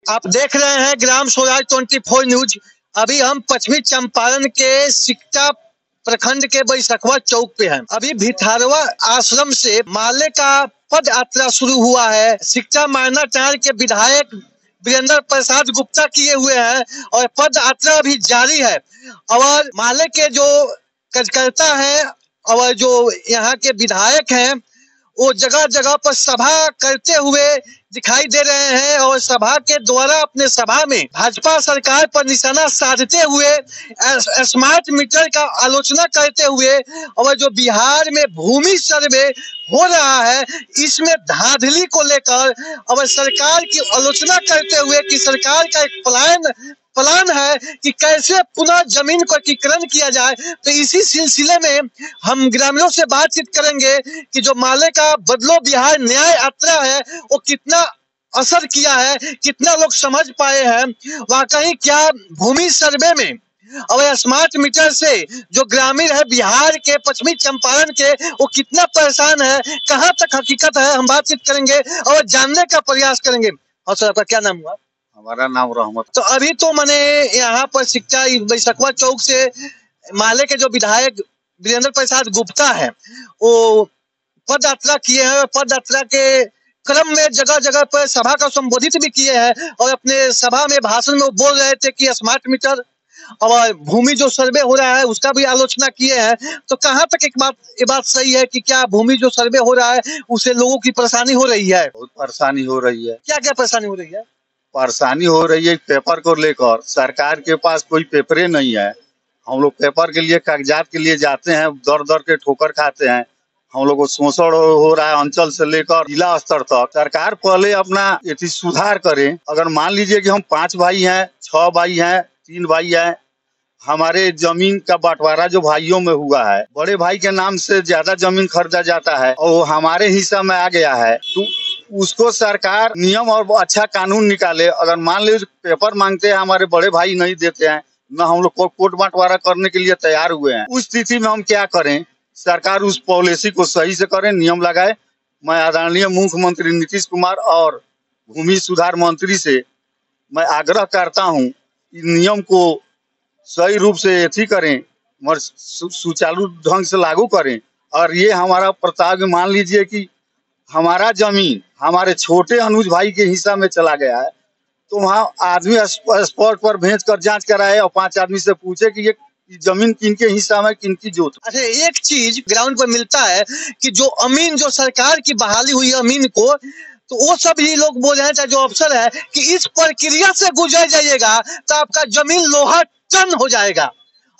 आप देख रहे हैं ग्राम स्वराज 24 न्यूज। अभी हम पश्चिमी चंपारण के सिकटा प्रखंड के बैसखवा चौक पे हैं। अभी भिथारवा आश्रम से माले का पद यात्रा शुरू हुआ है। सिकटा मायना टार के विधायक वीरेंद्र प्रसाद गुप्ता किए हुए हैं और पद यात्रा अभी जारी है। और माले के जो कार्यकर्ता है और जो यहाँ के विधायक हैं वो जगह जगह पर सभा करते हुए दिखाई दे रहे हैं और सभा के द्वारा अपने सभा में भाजपा सरकार पर निशाना साधते हुए स्मार्ट मीटर का आलोचना करते हुए और जो बिहार में भूमि सर्वे हो रहा है इसमें धांधली को लेकर और सरकार की आलोचना करते हुए कि सरकार का एक प्लान है कि कैसे पुनः जमीन को एकीकरण किया जाए। तो इसी सिलसिले में हम ग्रामीणों से बातचीत करेंगे कि जो माले का बदलो बिहार न्याय यात्रा है वो कितना असर किया है, कितना लोग समझ पाए हैं, वाकई क्या भूमि सर्वे में और स्मार्ट मीटर से जो ग्रामीण है बिहार के पश्चिमी चंपारण के वो कितना परेशान है, कहाँ तक हकीकत है, हम बातचीत करेंगे और जानने का प्रयास करेंगे। और सर आपका क्या नाम हुआ? हमारा नाम रहमत। तो अभी तो मैंने यहाँ पर सिकटा बैसखवा चौक से माले के जो विधायक वीरेंद्र प्रसाद गुप्ता है वो पद यात्रा किए हैं। पद यात्रा के क्रम में जगह जगह पर सभा का संबोधित भी किए हैं और अपने सभा में भाषण में बोल रहे थे कि स्मार्ट मीटर और भूमि जो सर्वे हो रहा है उसका भी आलोचना किए हैं। तो कहाँ तक ये बात सही है कि क्या भूमि जो सर्वे हो रहा है उससे लोगों की परेशानी हो रही है? बहुत परेशानी हो रही है। क्या क्या परेशानी हो रही है? परेशानी हो रही है पेपर को लेकर। सरकार के पास कोई पेपरे नहीं है। हम लोग पेपर के लिए कागजात के लिए जाते हैं, दर दर के ठोकर खाते हैं। हम लोग को शोषण हो रहा है अंचल से लेकर जिला स्तर तक। सरकार पहले अपना सुधार करे। अगर मान लीजिए कि हम 5 भाई हैं, 6 भाई हैं, 3 भाई हैं, हमारे जमीन का बंटवारा जो भाइयों में हुआ है, बड़े भाई के नाम से ज्यादा जमीन खरीदा जाता है और हमारे हिस्सा में आ गया है, तो उसको सरकार नियम और अच्छा कानून निकाले। अगर मान लीजिए पेपर मांगते हैं, हमारे बड़े भाई नहीं देते हैं, न हम लोग को कोर्ट बंटवारा करने के लिए तैयार हुए हैं, उस स्थिति में हम क्या करें? सरकार उस पॉलिसी को सही से करे, नियम लगाए। मैं आदरणीय मुख्यमंत्री नीतीश कुमार और भूमि सुधार मंत्री से मैं आग्रह करता हूं कि नियम को सही रूप से करें और सुचारू ढंग से लागू करें। और ये हमारा प्रताप, मान लीजिए कि हमारा जमीन हमारे छोटे अनुज भाई के हिस्सा में चला गया है, तो वहाँ आदमी स्पॉट पर भेज कर जांच कराए और 5 आदमी से पूछे कि ये जमीन किनके हिस्सा में, किनकी जोत। अच्छा, एक चीज ग्राउंड पर मिलता है कि जो अमीन, जो सरकार की बहाली हुई अमीन को, तो वो सभी लोग बोल रहे हैं, चाहे जो अफसर है, कि इस प्रक्रिया से गुजर जाइएगा तो आपका जमीन लोहा टन हो जाएगा।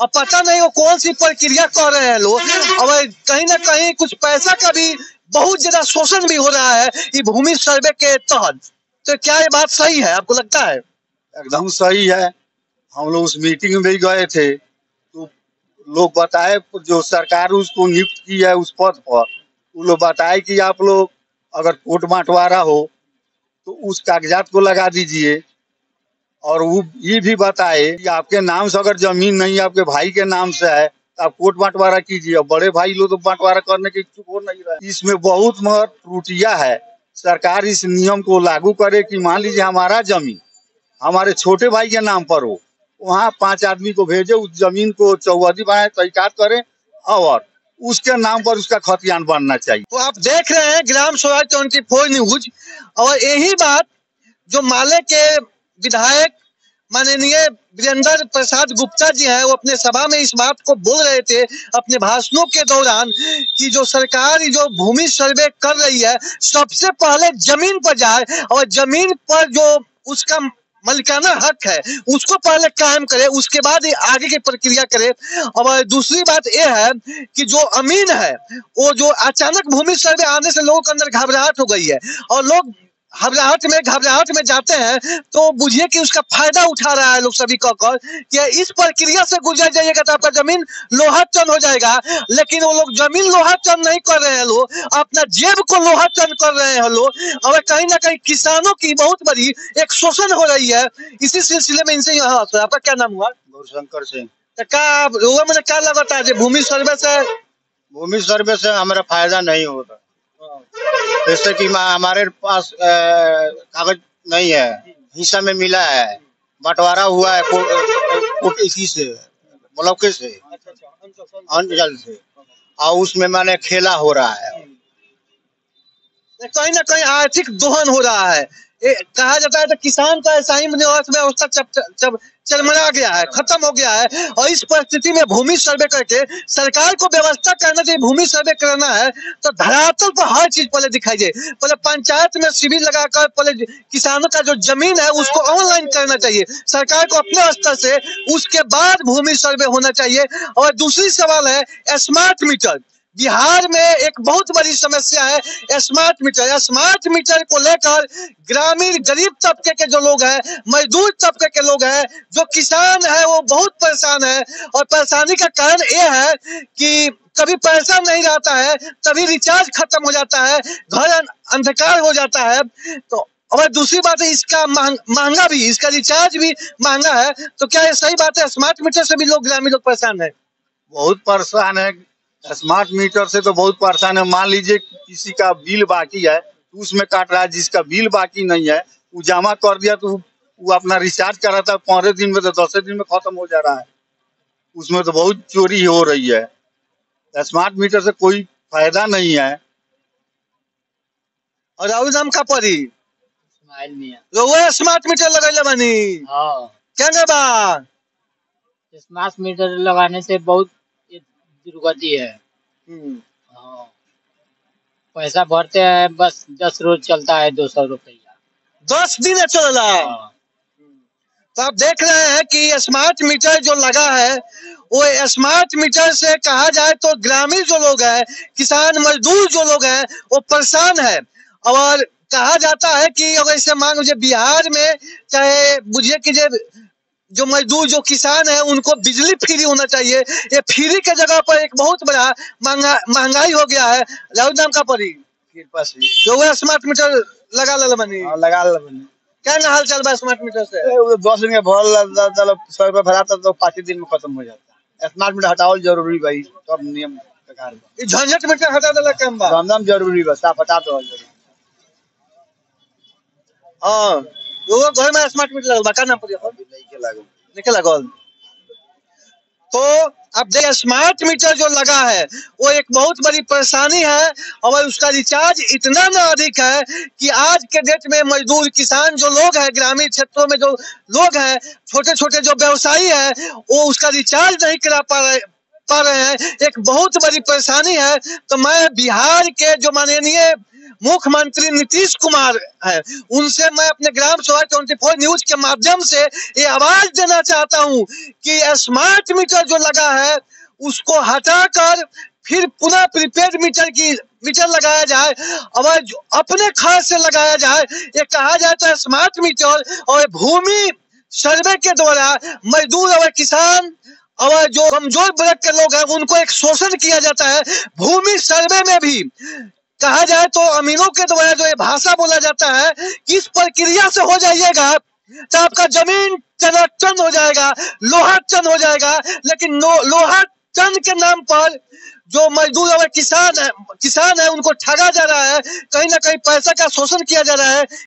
अब पता नहीं वो कौन सी प्रक्रिया कर रहे हैं लोग, और कहीं ना कहीं कुछ पैसा का भी बहुत ज्यादा शोषण भी हो रहा है ये भूमि सर्वे के तहत। तो क्या ये बात सही है, आपको लगता है? एकदम सही है। हम लोग उस मीटिंग में भी गए थे तो लोग बताए, जो सरकार उसको नियुक्त की है उस पद पर, वो लोग बताए कि आप लोग अगर कोर्ट बंटवारा हो तो उस कागजात को लगा दीजिए। और वो ये भी बताए कि आपके नाम से अगर जमीन नहीं, आपके भाई के नाम से है, तो आप कोर्ट बंटवारा कीजिए। और बड़े भाई लोग तो बंटवारा करने के इच्छुक हो नहीं रहे। इसमें बहुत त्रुटियां है। सरकार इस नियम को लागू करे कि मान लीजिए हमारा जमीन हमारे छोटे भाई के नाम पर हो, वहाँ 5 आदमी को भेजे, उस जमीन को चौहदी बनाए, तहकीकात करे और उसके नाम पर उसका खतियान बनना चाहिए। तो आप देख रहे हैं ग्राम स्वराज 24 न्यूज। और यही बात जो माले के विधायक माननीय वीरेंद्र प्रसाद गुप्ता जी हैं, वो अपने सभा में इस बात को बोल रहे थे अपने भाषणों के दौरान कि जो सरकार जो भूमि सर्वे कर रही है, सबसे पहले जमीन पर जाए और जमीन पर जो उसका मलिकाना हक है उसको पहले कायम करे, उसके बाद आगे की प्रक्रिया करे। और दूसरी बात यह है कि जो अमीन है वो जो अचानक भूमि सर्वे आने से लोगों के अंदर घबराहट हो गई है और लोग घबराहट में जाते हैं, तो बुझिए कि उसका फायदा उठा रहा है लोग सभी कहकर कि इस प्रक्रिया से गुजर जाइएगा तो आपका जमीन लोहा टन हो जाएगा। लेकिन वो लोग जमीन लोहा टन नहीं कर रहे हैं, लोग अपना जेब को लोहा टन कर रहे हैं लोग। और कहीं ना कहीं किसानों की बहुत बड़ी एक शोषण हो रही है। इसी सिलसिले में इनसे आपका क्या नाम हुआ? गौरशंकर सिंह। तो मैंने क्या लगता है भूमि सर्वे से हमारा फायदा नहीं होता। जैसे कि हमारे पास कागज नहीं है, हिस्सा में मिला है, बंटवारा हुआ है कोर्ट इसी से ब्लॉक से अंचल से, और उसमें मैंने खेला हो रहा है। कहीं ना कहीं आर्थिक दोहन हो रहा है। कहा जाता है तो किसान का ऐसा ही अर्थव्यवस्था चरमरा गया है, खत्म हो गया है। और इस परिस्थिति में भूमि सर्वे करके सरकार को व्यवस्था करना चाहिए, भूमि सर्वे करना है तो धरातल पर हर चीज पहले दिखाई दे। पहले पंचायत में शिविर लगाकर पहले किसानों का जो जमीन है उसको ऑनलाइन करना चाहिए सरकार को अपने स्तर से, उसके बाद भूमि सर्वे होना चाहिए। और दूसरी सवाल है स्मार्ट मीटर। बिहार में एक बहुत बड़ी समस्या है स्मार्ट मीटर। स्मार्ट मीटर को लेकर ग्रामीण गरीब तबके के जो लोग हैं, मजदूर तबके के लोग हैं, जो किसान है वो बहुत परेशान है। और परेशानी का कारण ये है कि कभी पैसा नहीं रहता है, तभी रिचार्ज खत्म हो जाता है, घर अंधकार हो जाता है। तो और दूसरी बात है इसका महंगा भी, इसका रिचार्ज भी महंगा है। तो क्या ये सही बात है स्मार्ट मीटर से भी लोग ग्रामीण लोग परेशान है? बहुत परेशान है। स्मार्ट मीटर से तो बहुत परेशान है। मान लीजिए किसी का बिल बाकी है तो उसमें काट रहा है, जिसका बिल बाकी नहीं है वो जमा कर दिया तो वो अपना रिचार्ज कर रहा था 15 दिन में, तो 10 दिन में खत्म हो जा रहा है। उसमें तो बहुत चोरी हो रही है। स्मार्ट मीटर से कोई फायदा नहीं है। और राहुल नाम का पड़ी स्मार्ट मीटर लगैले बानी। क्या बा स्मार्ट मीटर लगाने से बहुत दुर्गति है। पैसा भरते हैं बस 10 रोज चलता है 200 रुपया, 10 दिन चला। तो आप देख रहे हैं कि स्मार्ट मीटर जो लगा है वो स्मार्ट मीटर से कहा जाए तो ग्रामीण जो लोग हैं, किसान मजदूर जो लोग हैं वो परेशान है। और कहा जाता है कि अगर इसे मान लीजिए बिहार में चाहे बुझिए कि जो मजदूर जो किसान है उनको बिजली फ्री होना चाहिए। ये फ्री के जगह पर एक बहुत बड़ा महंगाई हो गया है। राहुल नाम का पड़ी कृपा से जो स्मार्ट मीटर लगा लनी क्या हाल चल बा स्मार्ट मीटर से? 10 दिन में भरल 100 रुपया भराता तो 5 दिन में खत्म हो जाता है। स्मार्ट मीटर हटाओ जरूरी भाई, सब नियम प्रकार झंझट मीटर हटा देला काम बा एकदम जरूरी बा, साफ हटा दो जरूरी। हां वो घर में स्मार्ट मीटर लगल बा, का नाम पड़ी नहीं लगल। तो अब देखिए स्मार्ट मीटर जो लगा है वो एक बहुत बड़ी परेशानी है। और उसका रिचार्ज इतना ना अधिक है कि आज के डेट में मजदूर किसान जो लोग हैं, ग्रामीण क्षेत्रों में जो लोग हैं, छोटे छोटे जो व्यवसायी हैं, वो उसका रिचार्ज नहीं करा पा रहे हैं। एक बहुत बड़ी परेशानी है। तो मैं बिहार के जो माननीय मुख्यमंत्री नीतीश कुमार है उनसे मैं अपने ग्राम सभा 24 न्यूज के माध्यम से ये आवाज देना चाहता हूं कि स्मार्ट मीटर जो लगा है उसको हटाकर फिर पुनः प्रीपेड मीटर लगाया जाए और अपने खर्च से लगाया जाए। ये कहा जाए तो स्मार्ट मीटर और भूमि सर्वे के द्वारा मजदूर और किसान और जो कमजोर वर्ग के लोग हैं उनको एक शोषण किया जाता है। भूमि सर्वे में भी कहा जाए तो अमीरों के द्वारा जो ये भाषा बोला जाता है कि इस प्रक्रिया से हो जाइएगा तो आपका जमीन टनाटन हो जाएगा, लोहा टन हो जाएगा। लेकिन लोहा टन के नाम पर जो मजदूर और किसान है उनको ठगा जा रहा है, कहीं ना कहीं पैसा का शोषण किया जा रहा है।